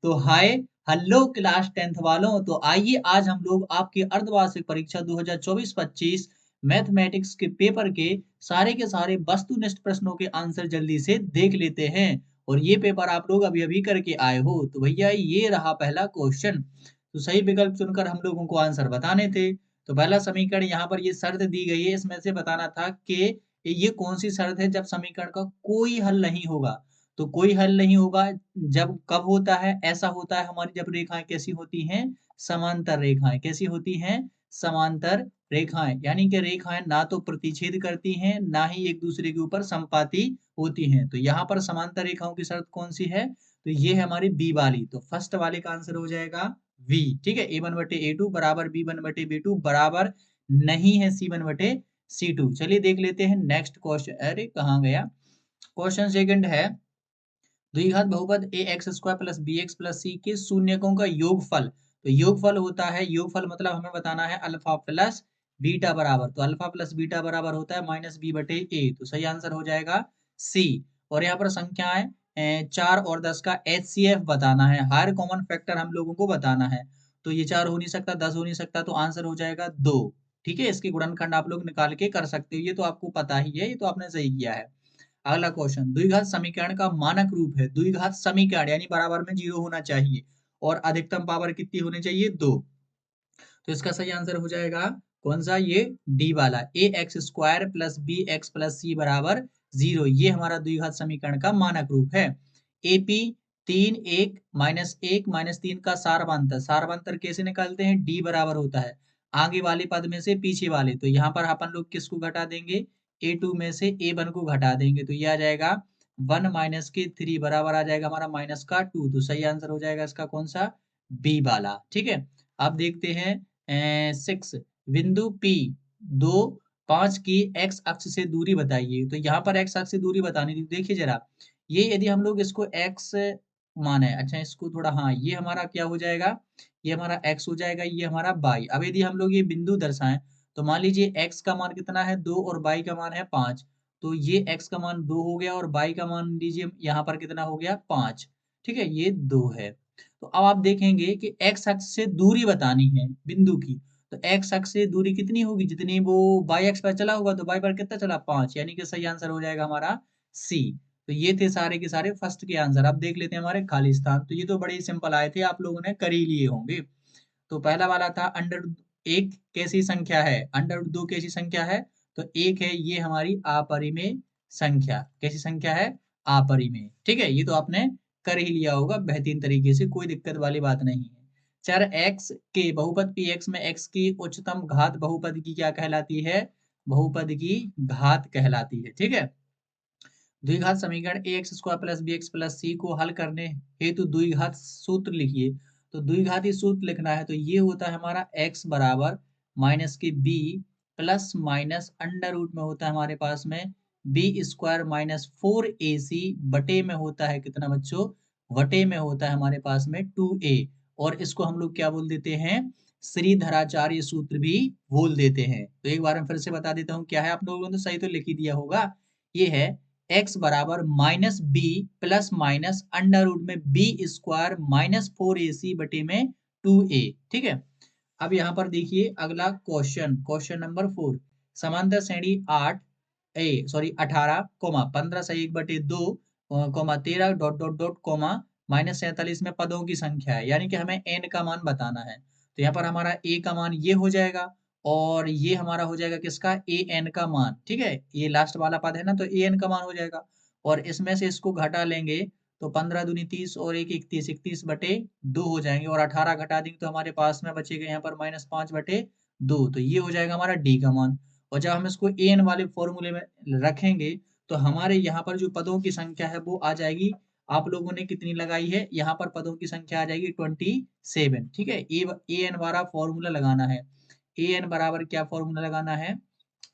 तो hi hello class 10th वालों, तो आइए आज हम लोग आपके अर्धवार्षिक परीक्षा 2024-25 मैथमेटिक्स के पेपर के सारे वस्तुनिष्ठ प्रश्नों के आंसर जल्दी से देख लेते हैं। और ये पेपर आप लोग अभी अभी करके आए हो। तो भैया ये रहा पहला क्वेश्चन। तो सही विकल्प चुनकर हम लोगों को आंसर बताने थे। तो पहला समीकरण यहाँ पर ये शर्त दी गई है, इसमें से बताना था कि ये कौन सी शर्त है जब समीकरण का कोई हल नहीं होगा। तो कोई हल नहीं होगा जब कब होता है, ऐसा होता है हमारी जब रेखाएं कैसी होती हैं, समांतर रेखाएं। कैसी होती हैं, समांतर रेखाएं। यानी कि रेखाएं ना तो प्रतिच्छेद करती हैं ना ही एक दूसरे के ऊपर समपाती होती हैं। तो यहाँ पर समांतर रेखाओं की शर्त कौन सी है, तो ये है हमारी बी वाली। तो फर्स्ट वाले का आंसर हो जाएगा वी। ठीक है, a1/a2 बराबर b1/b2 बराबर नहीं है c1/c2। चलिए देख लेते हैं नेक्स्ट क्वेश्चन। अरे कहाँ गया क्वेश्चन, सेकंड है द्विघात बहुपद A X square plus B X plus C के शून्यकों का योगफल। तो योगफल होता है, योगफल मतलब हमें बताना है अल्फा प्लस बीटा बराबर। तो अल्फा प्लस बीटा बराबर होता है -b/a। तो सही आंसर हो जाएगा सी। और यहाँ पर संख्याएं 4 और 10 का HCF बताना है, हायर कॉमन फैक्टर हम लोगों को बताना है। तो ये 4 हो नहीं सकता, 10 हो नहीं सकता, तो आंसर हो जाएगा 2। ठीक है, इसके गुणनखंड आप लोग निकाल के कर सकते हो, ये तो आपको पता ही है, ये तो आपने सही किया है। अगला क्वेश्चन, द्विघात समीकरण का मानक रूप है। द्विघात समीकरण यानी बराबर में 0 होना चाहिए और अधिकतम पावर कितनी होनी चाहिए, 2। तो इसका सही आंसर हो जाएगा कौन सा, ये डी वाला, A X square plus B X plus C बराबर 0। ये हमारा द्विघात समीकरण का मानक रूप है। एपी 3 1 -1 -3 का सारवांतर। सारवांतर कैसे निकालते हैं, डी बराबर होता है आगे वाले पद में से पीछे वाले। तो यहाँ पर अपन लोग किसको घटा देंगे, a2 में से a1 को घटा देंगे। तो ये आ जाएगा 1 माइनस के 3 बराबर आ जाएगा हमारा माइनस का 2। तो सही आंसर हो जाएगा इसका कौन सा, बी वाला। ठीक है, अब देखते हैं 6, बिंदु P 2 5 की x अक्ष से दूरी बताइए। तो यहाँ पर x अक्ष से दूरी बतानी थी। देखिए जरा, ये यदि हम लोग इसको x माने, अच्छा इसको थोड़ा, हाँ ये हमारा क्या हो जाएगा, ये हमारा x हो जाएगा, ये हमारा y। अब यदि हम लोग ये बिंदु दर्शाएं तो मान लीजिए x का मान कितना है, 2 और y का मान है 5। तो ये x का मान 2 हो गया और y का मान लीजिए यहाँ पर कितना हो गया, 5। ठीक है, ये 2 है। तो अब आप देखेंगे कि x अक्ष से दूरी बतानी है बिंदु की। तो x अक्ष से दूरी कितनी होगी, जितनी वो y अक्ष पर चला होगा, तो y पर कितना चला, 5। यानी कि सही आंसर हो जाएगा हमारा सी। तो ये थे सारे के सारे फर्स्ट के आंसर। अब देख लेते हैं हमारे खाली स्थान। तो ये तो बड़े ही सिंपल आए थे, आप लोगों ने कर ही लिए होंगे। तो पहला वाला था अंडर एक कैसी संख्या है, अंडर 2 कैसी संख्या है, तो एक है ये हमारी अपरिमेय संख्या। कैसी संख्या है, अपरिमेय। ठीक है, ये तो आपने कर ही लिया होगा बेहतरीन तरीके से, कोई दिक्कत वाली बात नहीं है। चर x के बहुपद px में x की उच्चतम घात बहुपद की क्या कहलाती है, बहुपद की घात कहलाती है। ठीक है, द्विघात समीकरण A X square plus B X plus C को हल करने हेतु द्विघात सूत्र लिखिए। तो द्विघाती सूत्र लिखना है तो ये होता है हमारा x बराबर माइनस के B plus minus under root में होता है हमारे पास में बी स्क्वायर माइनस 4ac बटे में होता है कितना बच्चों, वटे में होता है हमारे पास में 2a। और इसको हम लोग क्या बोल देते हैं, श्रीधराचार्य सूत्र भी बोल देते हैं। तो एक बार मैं फिर से बता देता हूँ क्या है, आप लोगों ने तो सही तो लिख ही दिया होगा। ये है x बराबर minus B plus minus under root में बी स्क्वायर माइनस 4ac बटे में 2a। ठीक है, अब यहाँ पर देखिए अगला क्वेश्चन, क्वेश्चन नंबर 4। समांतर श्रेणी 18 15 से 1/2 13 डॉट डॉट डॉट -47 में पदों की संख्या है। यानी कि हमें n का मान बताना है। तो यहाँ पर हमारा a का मान ये हो जाएगा और ये हमारा हो जाएगा किसका, an का मान। ठीक है, ये लास्ट वाला पद है ना, तो an का मान हो जाएगा। और इसमें से इसको घटा लेंगे तो 15 दूनी 30 और 1 31, 31/2 हो जाएंगे। और 18 घटा देंगे तो हमारे पास में बचेगा यहाँ पर -5/2। तो ये हो जाएगा हमारा डी का मान। और जब हम इसको an वाले फॉर्मूले में रखेंगे तो हमारे यहाँ पर जो पदों की संख्या है वो आ जाएगी, आप लोगों ने कितनी लगाई है, यहाँ पर पदों की संख्या आ जाएगी 27। ठीक है, an वाला फॉर्मूला लगाना है। an बराबर क्या फॉर्मूला लगाना है,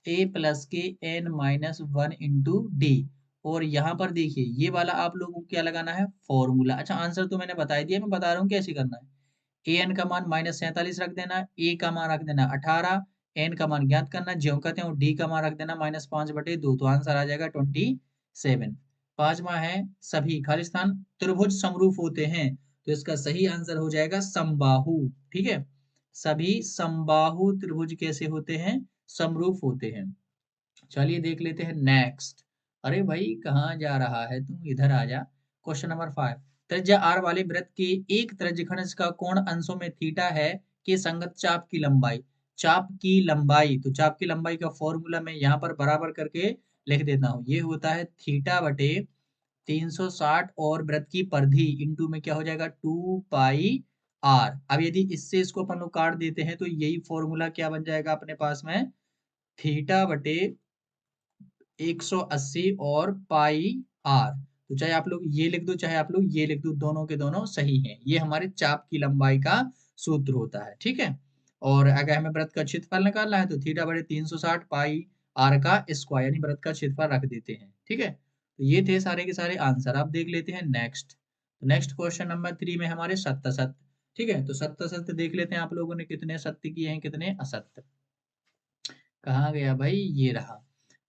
a प्लस के n माइनस 1 इंटू डी। और यहाँ पर देखिए ये वाला आप लोगों को क्या लगाना है, फॉर्मूला। अच्छा आंसर तो मैंने बता दिया, मैं बता रहा हूँ कैसे करना है। an का मान -47 रख देना, a का मान रख देना 18, n का मान ज्ञात करना, ज्यों कहते हैं d का मान रख देना -5/2। तो आंसर आ जाएगा 27। पांचवा है सभी खालिस्तान त्रिभुज समरूप होते हैं। तो इसका सही आंसर हो जाएगा समबाहु। ठीक है, सभी समबाहु त्रिभुज कैसे होते हैं? समरूप होते हैं। चलिए देख लेते हैं नेक्स्ट। अरे भाई कहाँ जा रहा है तू, इधर आ जा। Question number 5। त्रिज्या r वाले वृत्त के एक त्रिज्यखंड का कोण अंशों में थीटा है के संगत चाप की लंबाई। चाप की लंबाई, तो चाप की लंबाई का फॉर्मूला मैं यहाँ पर बराबर करके लिख देता हूँ। ये होता है थीटा बटे 360 और वृत्त की परिधि इंटू में क्या हो जाएगा 2 पाई आर। अब यदि इससे इसको अपन लोग काट देते हैं तो यही फॉर्मूला क्या बन जाएगा अपने पास में, थीटा बटे 180 और पाई आर। तो चाहे आप लोग ये लिख दो चाहे आप लोग ये लिख दो, दोनों के दोनों सही हैं। ये हमारे चाप की लंबाई का सूत्र होता है। ठीक है, और अगर हमें वृत्त का क्षेत्रफल निकालना है तो थीटा बटे 360 पाई आर का स्क्वायर यानी वृत्त का क्षेत्रफल रख देते हैं। ठीक है, तो ये थे सारे के सारे आंसर। आप देख लेते हैं नेक्स्ट। नेक्स्ट क्वेश्चन नंबर 3 में हमारे सत्य सत्य। ठीक है, तो सत्य सत्य देख लेते हैं आप लोगों ने कितने सत्य किए हैं कितने असत्य। कहाँ गया भाई, ये रहा।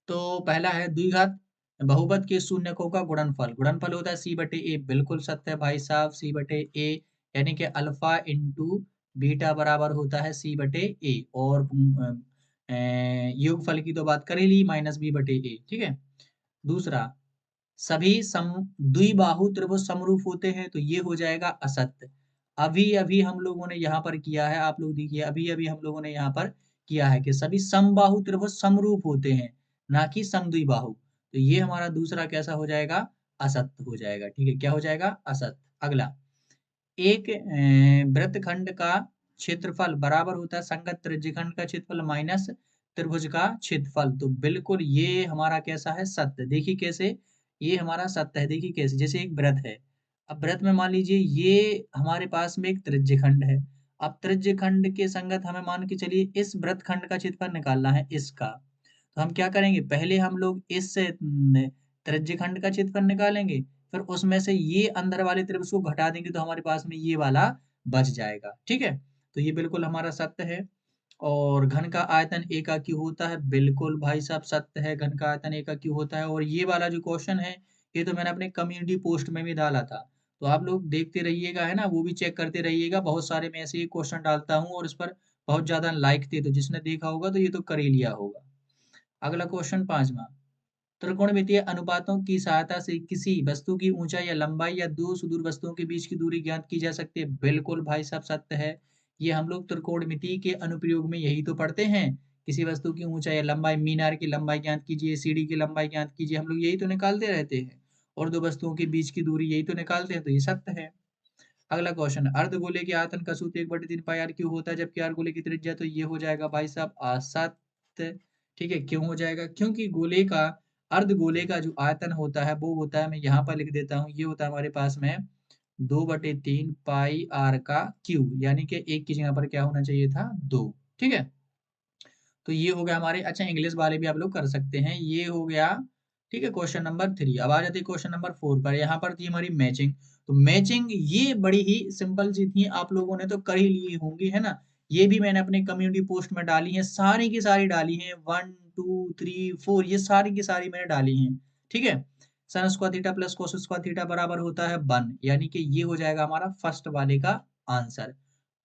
तो पहला है द्विघात बहुपद के शून्यकों का गुणनफल। गुणनफल होता है सी बटे ए, बिल्कुल सत्य है भाई साहब, सी बटे ए यानी कि अल्फा इंटू बीटा बराबर होता है सी बटे ए। और योगफल की तो बात कर ही ली, माइनस बी बटे ए। ठीक है, दूसरा सभी सम द्विबाहु त्रिभुज समरूप होते हैं, तो ये हो जाएगा असत्य। अभी अभी हम लोगों ने यहाँ पर किया है, आप लोग देखिए अभी अभी हम लोगों ने यहाँ पर किया है कि सभी समबाहु त्रिभुज समरूप होते हैं, ना कि समद्विबाहु। तो ये हमारा दूसरा कैसा हो जाएगा, असत्य हो जाएगा। ठीक है, क्या हो जाएगा, असत्य। अगला, एक वृत्तखंड का क्षेत्रफल बराबर होता है संगत त्रिज्यखंड का क्षेत्रफल माइनस त्रिभुज का क्षेत्रफल। तो बिल्कुल ये हमारा कैसा है, सत्य। देखिए कैसे, ये हमारा सत्य है। देखिए कैसे, जैसे एक वृत्त है, अब वृत्त में मान लीजिए ये हमारे पास में एक त्रिज्यखंड है। अब त्रिज्यखंड के संगत हमें मान के चलिए इस वृत्तखंड का क्षेत्रफल निकालना है इसका। तो हम क्या करेंगे, पहले हम लोग इस त्रिज्यखंड का क्षेत्रफल निकालेंगे, फिर उसमें से ये अंदर वाले त्रिभुज को घटा देंगे तो हमारे पास में ये वाला बच जाएगा। ठीक है, तो ये बिल्कुल हमारा सत्य है। और घन का आयतन ए का क्यू होता है, बिल्कुल भाई साहब सत्य है, घन का आयतन ए का क्यू होता है। और ये वाला जो क्वेश्चन है ये तो मैंने अपने कम्युनिटी पोस्ट में भी डाला था, तो आप लोग देखते रहिएगा, है ना, वो भी चेक करते रहिएगा। बहुत सारे मैं ऐसे ही क्वेश्चन डालता हूँ और इस पर बहुत ज्यादा लाइक थे, तो जिसने देखा होगा तो ये तो कर ही लिया होगा। अगला क्वेश्चन 5वां, त्रिकोणमितीय अनुपातों की सहायता से किसी वस्तु की ऊंचाई या लंबाई या दो सुदूर वस्तुओं के बीच की दूरी ज्ञात की जा सकती है। बिल्कुल भाई साहब सत्य है। ये हम लोग त्रिकोणमिति के अनुप्रयोग में यही तो पढ़ते हैं, किसी वस्तु की ऊंचाई या लंबाई, मीनार की लंबाई ज्ञात कीजिए, सीढ़ी की लंबाई ज्ञात कीजिए, हम लोग यही तो निकालते रहते हैं। और दो वस्तुओं के बीच की दूरी यही तो निकालते हैं, तो ये सत्य है। अगला क्वेश्चन, अर्धगोले के आयतन का सूत्र 1/3 पाई आर क्यों होता है जबकि आर गोले की त्रिज्या, तो ये हो जाएगा भाई साहब असत्य। ठीक है, क्यों हो जाएगा, क्योंकि गोले का, अर्धगोले का जो आयतन होता है वो होता है, मैं यहाँ पर लिख देता हूँ, ये होता है हमारे पास में 2/3 पाई आर का क्यू, यानी कि एक की जगह पर क्या होना चाहिए था, 2। ठीक है, तो ये हो गया हमारे। अच्छा, इंग्लिश वाले भी आप लोग कर सकते हैं, ये हो गया। ठीक है, क्वेश्चन नंबर 3। अब आ जाती है क्वेश्चन नंबर 4 पर। यहाँ पर थी हमारी मैचिंग। तो मैचिंग ये बड़ी ही सिंपल सी थी, आप लोगों ने तो कर ही ली होंगी, है ना। ये भी मैंने अपने कम्युनिटी पोस्ट में डाली है, सारी की सारी डाली है, 1 2 3 4 ये सारी की सारी मैंने डाली है। ठीक है, sin square theta plus cos square theta बराबर होता है 1, यानी कि ये हो जाएगा हमारा फर्स्ट वाले का आंसर।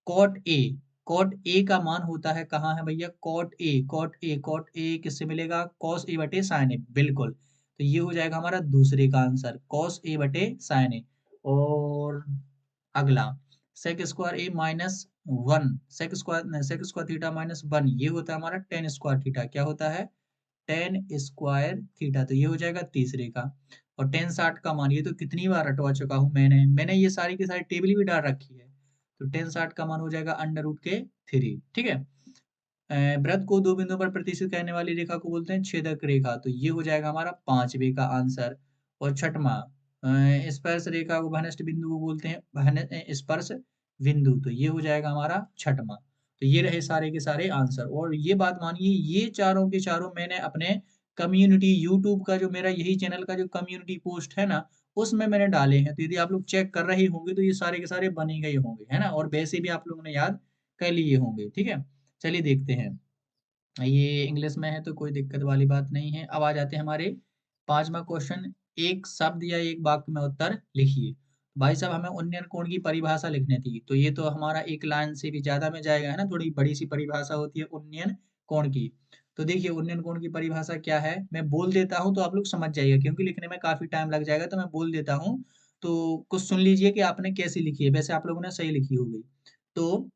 कॉट ए, कॉट ए का मान होता है, कहाँ है भैया, cot A, cot A, cot A किससे मिलेगा, कॉस ए बटे साइन ए, बिल्कुल। तो ये हो जाएगा हमारा दूसरे का आंसर, कॉस ए बटे साइन ए। और अगला, sec square A minus 1, sec square theta minus 1, ये होता है हमारा टेन स्क्वायर थीटा, क्या होता है, टेन स्क्वायर थीटा। तो ये हो जाएगा तीसरे का। और टेन 60 का मान, ये तो कितनी बार रटवा चुका हूं मैंने ये सारी की सारी टेबल भी डाल रखी है। तो टेन 60 का मान हो जाएगा अंडर रूट के 3। ठीक है, वृत्त को दो बिंदुओं पर प्रतिष्ठित करने वाली रेखा को बोलते हैं छेदक रेखा, तो ये हो जाएगा हमारा 5वें का आंसर। और छठवां, स्पर्श रेखा को घनिष्ठ बिंदु को बोलते हैं स्पर्श बिंदु, तो ये हो जाएगा हमारा छठवां। तो ये रहे सारे के सारे आंसर। और ये बात मानिए, ये चारों के चारों मैंने अपने कम्युनिटी यूट्यूब का जो मेरा यही चैनल का जो कम्युनिटी पोस्ट है ना, उसमें मैंने डाले हैं। तो यदि आप लोग चेक कर रहे होंगे तो ये सारे के सारे बने गए होंगे, है ना, और वैसे भी आप लोगों ने याद कर लिए होंगे। ठीक है, चलिए देखते हैं। ये इंग्लिश में है तो कोई दिक्कत वाली बात नहीं है। अब आ जाते हैं हमारे 5वां क्वेश्चन, एक शब्द या एक वाक्य में उत्तर लिखिए। भाई साहब हमें उन्नयन कोण की परिभाषा लिखनी थी, तो ये तो हमारा एक लाइन से भी ज्यादा में जाएगा, है ना, थोड़ी बड़ी सी परिभाषा होती है उन्नयन कोण की। तो देखिए उन्नयन कोण की परिभाषा क्या है, मैं बोल देता हूँ तो आप लोग समझ जाइए, क्योंकि लिखने में काफी टाइम लग जाएगा, तो मैं बोल देता हूँ। तो कुछ सुन लीजिए कि आपने कैसी लिखी है, वैसे आप लोगों ने सही लिखी होगी। तो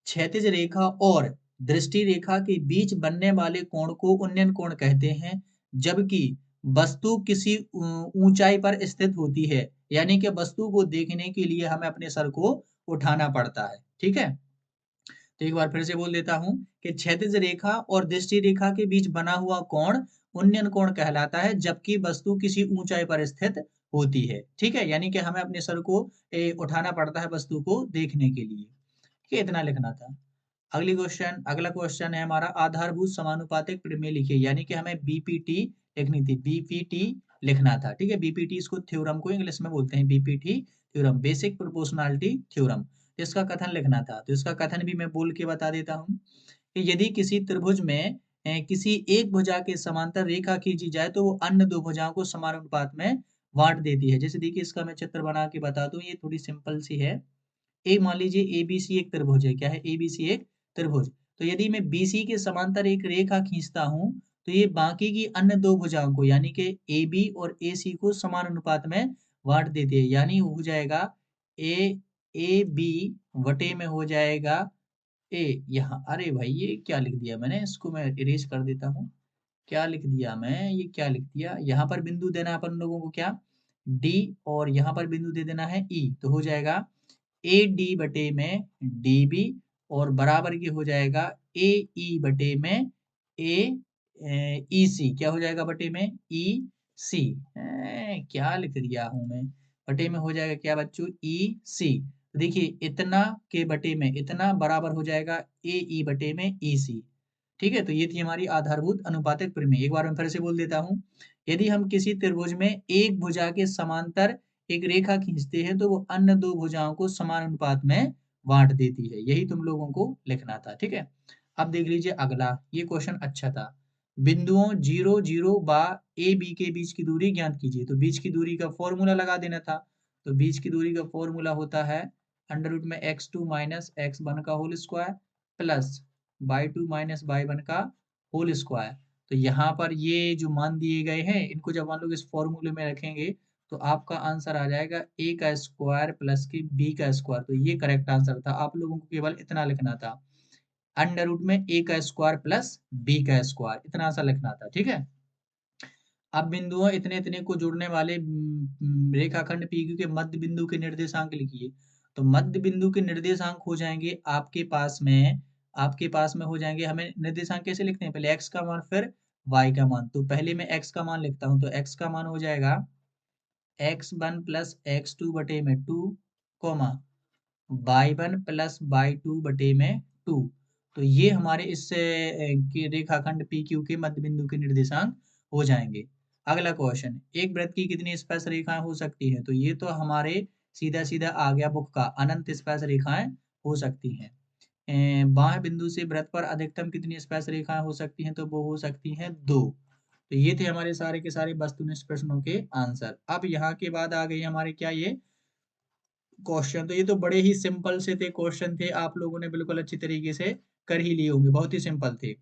क्षैतिज रेखा और दृष्टि रेखा के बीच बनने वाले कोण को उन्नयन कोण कहते हैं, जबकि वस्तु किसी ऊंचाई पर स्थित होती है, यानी कि वस्तु को देखने के लिए हमें अपने सर को उठाना पड़ता है, ठीक है। तो एक बार फिर से बोल देता हूं कि क्षैतिज रेखा और दृष्टि रेखा के बीच बना हुआ कोण उन्नयन कोण कहलाता है, जबकि वस्तु किसी ऊंचाई पर स्थित होती है, ठीक है, यानी कि हमें अपने सर को उठाना पड़ता है वस्तु को देखने के लिए। ठीक है, इतना लिखना था। अगला क्वेश्चन है हमारा, आधारभूत समानुपातिक प्रमेय लिखिए, यानी कि हमें बीपीटी लिखनी थी, बीपीटी लिखना था, ठीक है। बीपीटी इसको थ्योरम को इंग्लिश में बोलते हैं, BPT theorem, basic proportionality theorem. इसका कथन लिखना था, तो इसका कथन भी मैं बोल के बता देता हूँ कि यदि किसी त्रिभुज में किसी एक भुजा के समांतर रेखा खींची जाए तो वो अन्य दो भुजाओं को समान अनुपात में बांट देती है। जैसे देखिए इसका मैं चित्र बना के बता दूं, ये थोड़ी सिंपल सी है। एक मान लीजिए एबीसी एक त्रिभुज है, क्या है, एबीसी एक त्रिभुज। तो यदि मैं बीसी के समांतर एक रेखा खींचता हूं, तो ये बाकी की अन्य दो भुजाओं को, यानी कि AB और AC को समान अनुपात में बांट देते हैं, यानी हो जाएगा ए ए बी वटे में हो जाएगा ए। यहाँ अरे भाई ये क्या लिख दिया मैंने, इसको मैं इरेज कर देता हूँ। क्या लिख दिया मैं, ये क्या लिख दिया, यहाँ पर बिंदु देना है अपन लोगों को क्या, डी, और यहाँ पर बिंदु दे देना है ई, तो हो जाएगा ए डी बटे में डी बी, और बराबर की हो जाएगा ए ई बटे में ए ई सी, क्या हो जाएगा बटे में ई सी। क्या लिख दिया हूं मैं, बटे में हो जाएगा क्या बच्चों, ई सी। देखिए इतना के बटे में इतना बराबर हो जाएगा ए ई बटे में ई सी। ठीक है, तो ये थी हमारी आधारभूत अनुपातिक प्रमेय। एक बार मैं फिर से बोल देता हूँ, यदि हम किसी त्रिभुज में एक भुजा के समांतर एक रेखा खींचते हैं तो वो अन्य दो भुजाओं को समान अनुपात में बांट देती है, यही तुम लोगों को लिखना था, ठीक है। अब देख लीजिए अगला, ये क्वेश्चन अच्छा था। बिंदुओं 0 0 बा ए बी के बीच की दूरी ज्ञात कीजिए, तो बीच की दूरी का फॉर्मूला लगा देना था। तो बीच की दूरी का फॉर्मूला होता है अंडर रूट में x2 माइनस एक्स वन का whole square plus y2 minus y one का होल स्क्वायर। तो यहाँ पर ये जो मान दिए गए हैं, इनको जब हम लोग इस फॉर्मूले में रखेंगे तो आपका आंसर आ जाएगा a का स्क्वायर प्लस के b का स्क्वायर। तो ये करेक्ट आंसर था, आप लोगों को केवल इतना लिखना था, अंडर रूट में a का स्क्वायर प्लस b का स्क्वायर, इतना सा लिखना था, ठीक है। अब बिंदुओं इतने इतने को जोड़ने वाले रेखाखंड PQ के मध्य बिंदु के निर्देशांक लिखिए। तो मध्य बिंदु के निर्देशांक हो जाएंगे आपके पास में हो जाएंगे, हमें निर्देशांक कैसे लिखते हैं, पहले x का मान फिर y का मान। तो पहले मैं x का मान लिखता हूं, तो x का मान हो जाएगा x1 प्लस x2 बटे में 2, कोमा y1 प्लस y2 बटे में 2। तो ये हमारे इस के रेखाखंड PQ के मध्य बिंदु के निर्देशांक हो जाएंगे। अगला क्वेश्चन, एक वृत्त की कितनी स्पर्श रेखाएं हो सकती हैं, तो ये तो हमारे सीधा सीधा आ गया बुक का, अनंत स्पर्श रेखाएं हो सकती हैं। बाह्य बिंदु से वृत्त पर अधिकतम कितनी स्पर्श रेखाएं हो सकती हैं, तो वो हो सकती हैं 2। तो ये थे हमारे सारे के सारे वस्तुनिष्ठ प्रश्नों के आंसर। अब यहाँ के बाद आ गई हमारे क्या ये क्वेश्चन। तो ये तो बड़े ही सिंपल से थे क्वेश्चन थे, आप लोगों ने बिल्कुल अच्छी तरीके से कर ही लिए होंगे, बहुत ही सिंपल थे।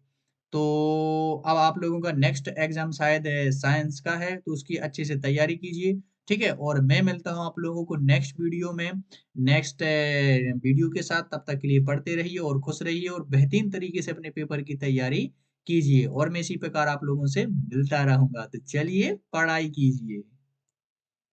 तो अब आप लोगों का नेक्स्ट एग्जाम शायद साइंस का है, तो उसकी अच्छे से तैयारी कीजिए, ठीक है। और मैं मिलता हूँ आप लोगों को नेक्स्ट वीडियो में, नेक्स्ट वीडियो के साथ। तब तक के लिए पढ़ते रहिए और खुश रहिए और बेहतरीन तरीके से अपने पेपर की तैयारी कीजिए, और मैं इसी प्रकार आप लोगों से मिलता रहूंगा। तो चलिए पढ़ाई कीजिए।